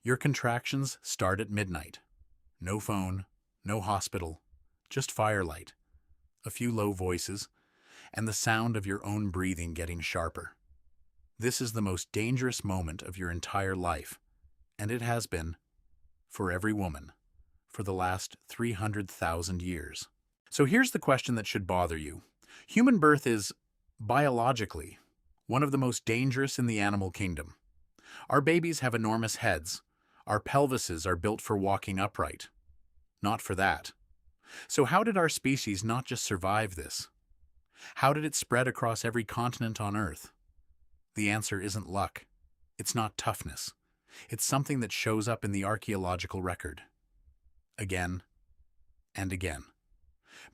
Your contractions start at midnight. No phone, no hospital, just firelight, a few low voices, and the sound of your own breathing getting sharper. This is the most dangerous moment of your entire life, and it has been, for every woman, for the last 300,000 years. So here's the question that should bother you. Human birth is, biologically, one of the most dangerous in the animal kingdom. Our babies have enormous heads. Our pelvises are built for walking upright. Not for that. So how did our species not just survive this? How did it spread across every continent on Earth? The answer isn't luck. It's not toughness. It's something that shows up in the archaeological record. Again and again.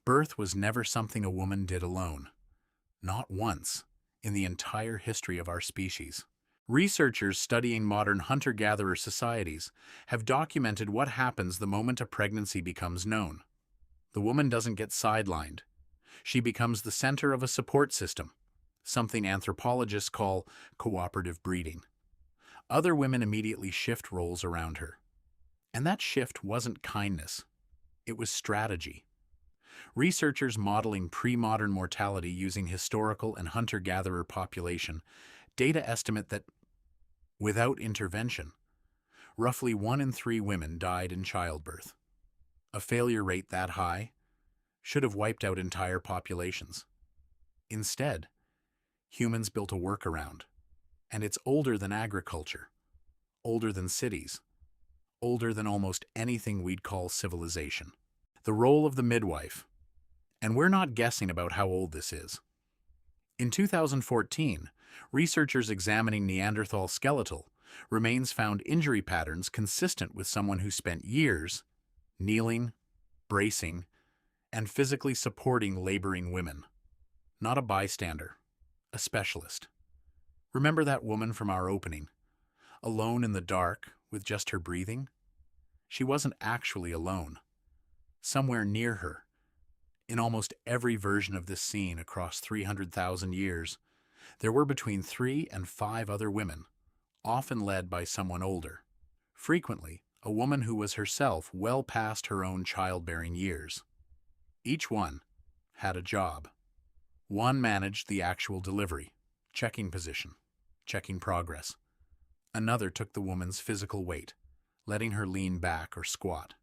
Birth was never something a woman did alone. Not once in the entire history of our species. Researchers studying modern hunter-gatherer societies have documented what happens the moment a pregnancy becomes known. The woman doesn't get sidelined. She becomes the center of a support system, something anthropologists call cooperative breeding. Other women immediately shift roles around her. And that shift wasn't kindness. It was strategy. Researchers modeling pre-modern mortality using historical and hunter-gatherer population data estimate that, without intervention, roughly 1 in 3 women died in childbirth. A failure rate that high should have wiped out entire populations. Instead, humans built a workaround, and it's older than agriculture, older than cities, older than almost anything we'd call civilization. The role of the midwife. And we're not guessing about how old this is. In 2014, researchers examining Neanderthal skeletal remains found injury patterns consistent with someone who spent years kneeling, bracing, and physically supporting laboring women. Not a bystander, a specialist. Remember that woman from our opening, alone in the dark with just her breathing? She wasn't actually alone. Somewhere near her, in almost every version of this scene across 300,000 years, there were between 3 and 5 other women, often led by someone older. Frequently, a woman who was herself well past her own childbearing years. Each one had a job. One managed the actual delivery, checking position, checking progress. Another took the woman's physical weight, letting her lean back or squat.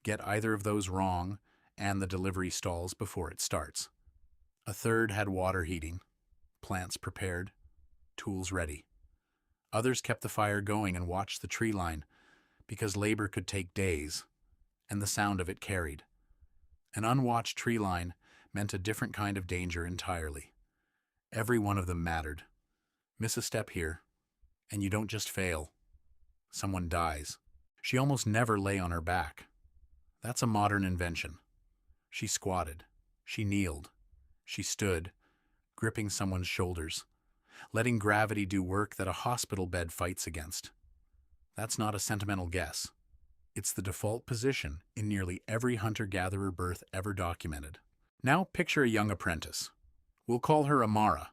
Get either of those wrong, and the delivery stalls before it starts. A third had water heating, plants prepared, tools ready. Others kept the fire going and watched the tree line, because labor could take days, and the sound of it carried. An unwatched tree line meant a different kind of danger entirely. Every one of them mattered. Miss a step here, and you don't just fail. Someone dies. She almost never lay on her back. That's a modern invention. She squatted. She kneeled. She stood, gripping someone's shoulders, letting gravity do work that a hospital bed fights against. That's not a sentimental guess. It's the default position in nearly every hunter-gatherer birth ever documented. Now picture a young apprentice. We'll call her Amara.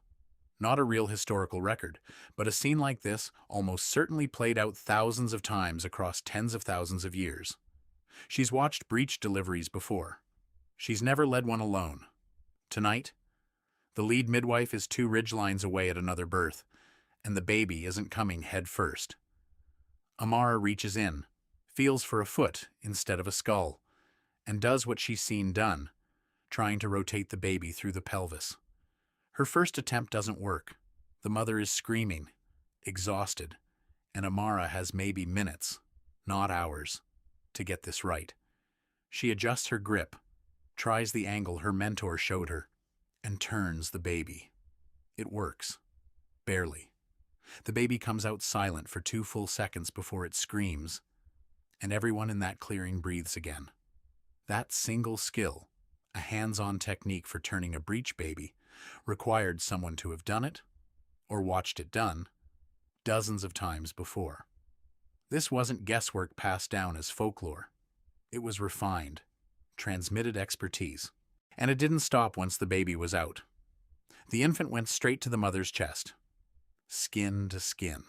Not a real historical record, but a scene like this almost certainly played out thousands of times across tens of thousands of years. She's watched breech deliveries before. She's never led one alone. Tonight, the lead midwife is 2 ridgelines away at another birth, and the baby isn't coming head first. Amara reaches in, feels for a foot instead of a skull, and does what she's seen done, trying to rotate the baby through the pelvis. Her first attempt doesn't work. The mother is screaming, exhausted, and Amara has maybe minutes, not hours, to get this right. She adjusts her grip, tries the angle her mentor showed her, and turns the baby. It works. Barely. The baby comes out silent for 2 full seconds before it screams, and everyone in that clearing breathes again. That single skill, a hands-on technique for turning a breech baby, required someone to have done it, or watched it done, dozens of times before. This wasn't guesswork passed down as folklore. It was refined, transmitted expertise. And it didn't stop once the baby was out. The infant went straight to the mother's chest, skin to skin.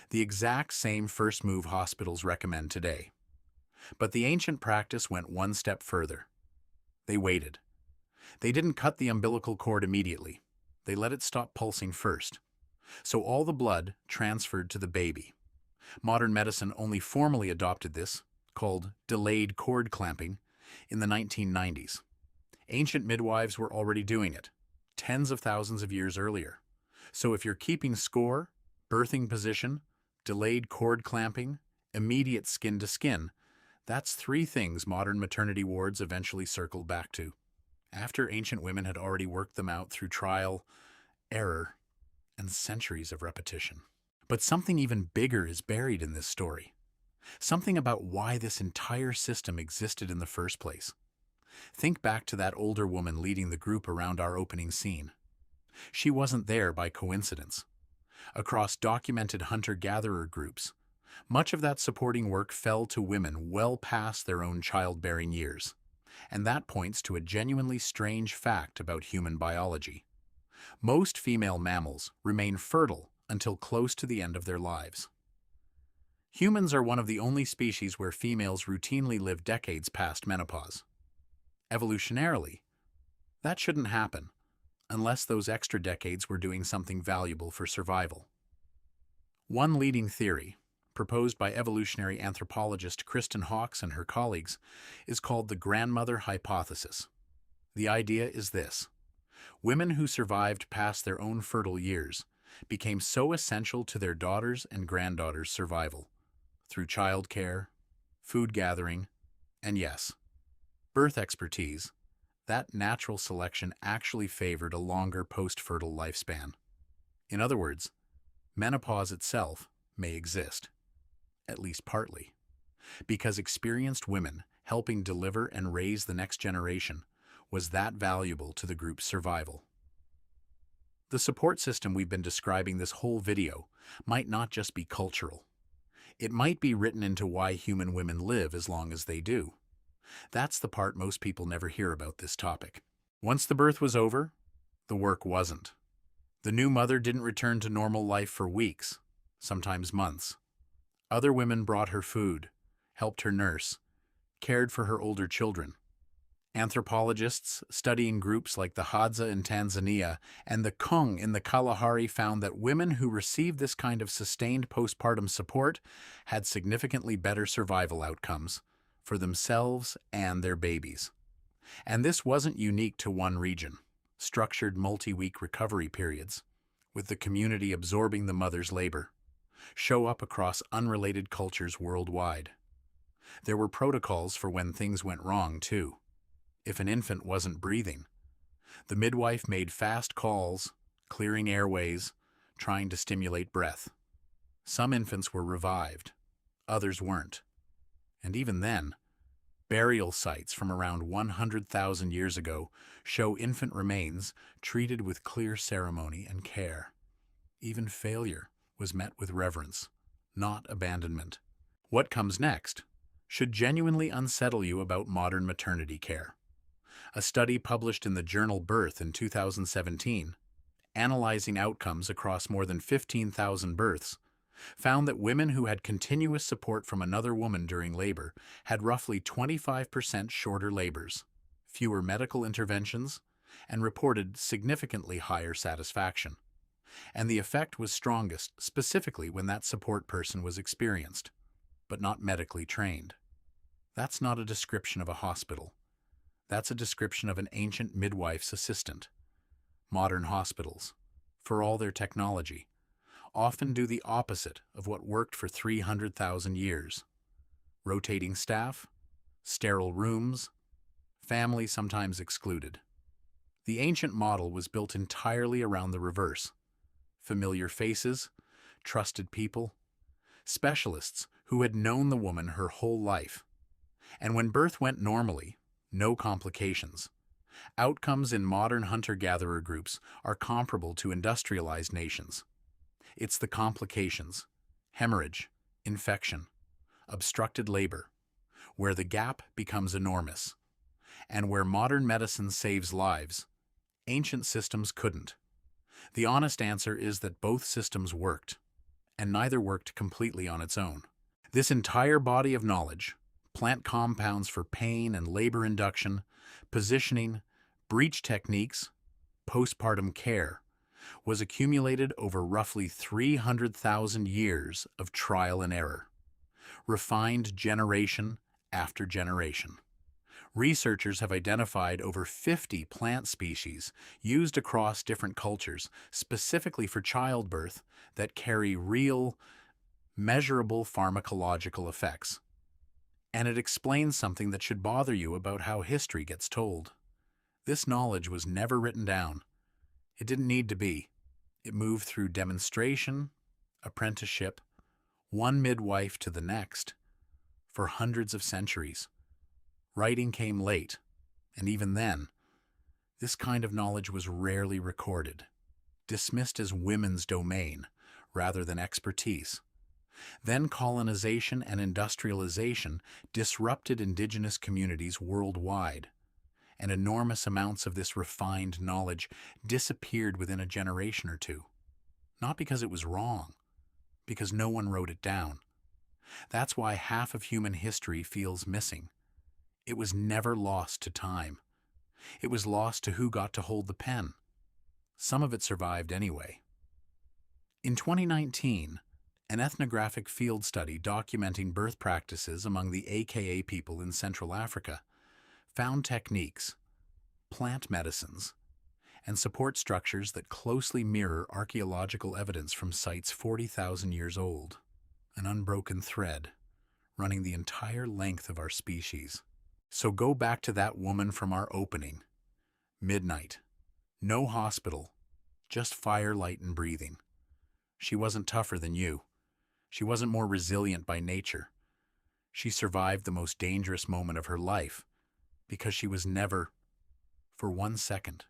The exact same first move hospitals recommend today. But the ancient practice went one step further. They waited. They didn't cut the umbilical cord immediately. They let it stop pulsing first. So all the blood transferred to the baby. Modern medicine only formally adopted this, called delayed cord clamping, in the 1990s. Ancient midwives were already doing it, tens of thousands of years earlier. So if you're keeping score, birthing position, delayed cord clamping, immediate skin to skin, that's three things modern maternity wards eventually circled back to, after ancient women had already worked them out through trial, error, and centuries of repetition. But something even bigger is buried in this story. Something about why this entire system existed in the first place. Think back to that older woman leading the group around our opening scene. She wasn't there by coincidence. Across documented hunter-gatherer groups, much of that supporting work fell to women well past their own childbearing years. And that points to a genuinely strange fact about human biology. Most female mammals remain fertile until close to the end of their lives. Humans are one of the only species where females routinely live decades past menopause. Evolutionarily, that shouldn't happen, unless those extra decades were doing something valuable for survival. One leading theory, proposed by evolutionary anthropologist Kristen Hawkes and her colleagues, is called the grandmother hypothesis. The idea is this: women who survived past their own fertile years became so essential to their daughters' and granddaughters' survival, through childcare, food gathering, and yes, birth expertise, that natural selection actually favored a longer post-fertile lifespan. In other words, menopause itself may exist, at least partly, because experienced women helping deliver and raise the next generation was that valuable to the group's survival. The support system we've been describing this whole video might not just be cultural. It might be written into why human women live as long as they do. That's the part most people never hear about this topic. Once the birth was over, the work wasn't. The new mother didn't return to normal life for weeks, sometimes months. Other women brought her food, helped her nurse, cared for her older children. Anthropologists studying groups like the Hadza in Tanzania and the Kung in the Kalahari found that women who received this kind of sustained postpartum support had significantly better survival outcomes for themselves and their babies. And this wasn't unique to one region. Structured multi-week recovery periods, with the community absorbing the mother's labor, show up across unrelated cultures worldwide. There were protocols for when things went wrong, too. If an infant wasn't breathing, the midwife made fast calls, clearing airways, trying to stimulate breath. Some infants were revived, others weren't. And even then, burial sites from around 100,000 years ago show infant remains treated with clear ceremony and care. Even failure was met with reverence, not abandonment. What comes next should genuinely unsettle you about modern maternity care. A study published in the journal Birth in 2017, analyzing outcomes across more than 15,000 births, found that women who had continuous support from another woman during labor had roughly 25% shorter labors, fewer medical interventions, and reported significantly higher satisfaction. And the effect was strongest specifically when that support person was experienced, but not medically trained. That's not a description of a hospital. That's a description of an ancient midwife's assistant. Modern hospitals, for all their technology, often do the opposite of what worked for 300,000 years. Rotating staff, sterile rooms, family sometimes excluded. The ancient model was built entirely around the reverse. Familiar faces, trusted people, specialists who had known the woman her whole life. And when birth went normally, no complications. Outcomes in modern hunter-gatherer groups are comparable to industrialized nations. It's the complications, hemorrhage, infection, obstructed labor, where the gap becomes enormous. And where modern medicine saves lives, ancient systems couldn't. The honest answer is that both systems worked, and neither worked completely on its own. This entire body of knowledge, plant compounds for pain and labor induction, positioning, breech techniques, postpartum care, was accumulated over roughly 300,000 years of trial and error, refined generation after generation. Researchers have identified over 50 plant species used across different cultures, specifically for childbirth, that carry real, measurable pharmacological effects. And it explains something that should bother you about how history gets told. This knowledge was never written down. It didn't need to be. It moved through demonstration, apprenticeship, one midwife to the next, for hundreds of centuries. Writing came late, and even then, this kind of knowledge was rarely recorded, dismissed as women's domain rather than expertise. Then colonization and industrialization disrupted indigenous communities worldwide, and enormous amounts of this refined knowledge disappeared within a generation or two. Not because it was wrong, because no one wrote it down. That's why half of human history feels missing. It was never lost to time. It was lost to who got to hold the pen. Some of it survived anyway. In 2019, an ethnographic field study documenting birth practices among the AKA people in Central Africa found techniques, plant medicines, and support structures that closely mirror archaeological evidence from sites 40,000 years old, an unbroken thread running the entire length of our species. So go back to that woman from our opening. Midnight. No hospital, just firelight and breathing. She wasn't tougher than you. She wasn't more resilient by nature. She survived the most dangerous moment of her life because she was never, for 1 second,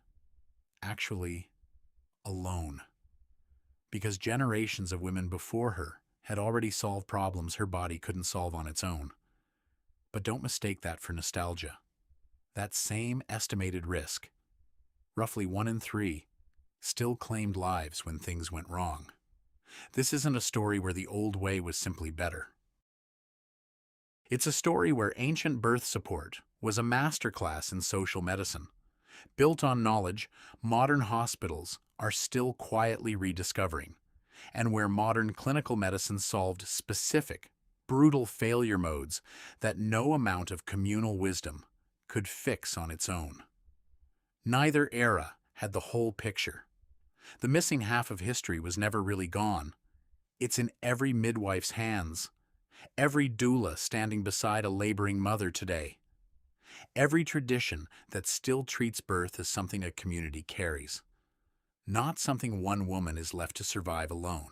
actually alone. Because generations of women before her had already solved problems her body couldn't solve on its own. But don't mistake that for nostalgia. That same estimated risk, roughly 1 in 3, still claimed lives when things went wrong. This isn't a story where the old way was simply better. It's a story where ancient birth support was a masterclass in social medicine. Built on knowledge, modern hospitals are still quietly rediscovering, and where modern clinical medicine solved specific, brutal failure modes that no amount of communal wisdom could fix on its own. Neither era had the whole picture. The missing half of history was never really gone. It's in every midwife's hands, every doula standing beside a laboring mother today, every tradition that still treats birth as something a community carries, not something one woman is left to survive alone.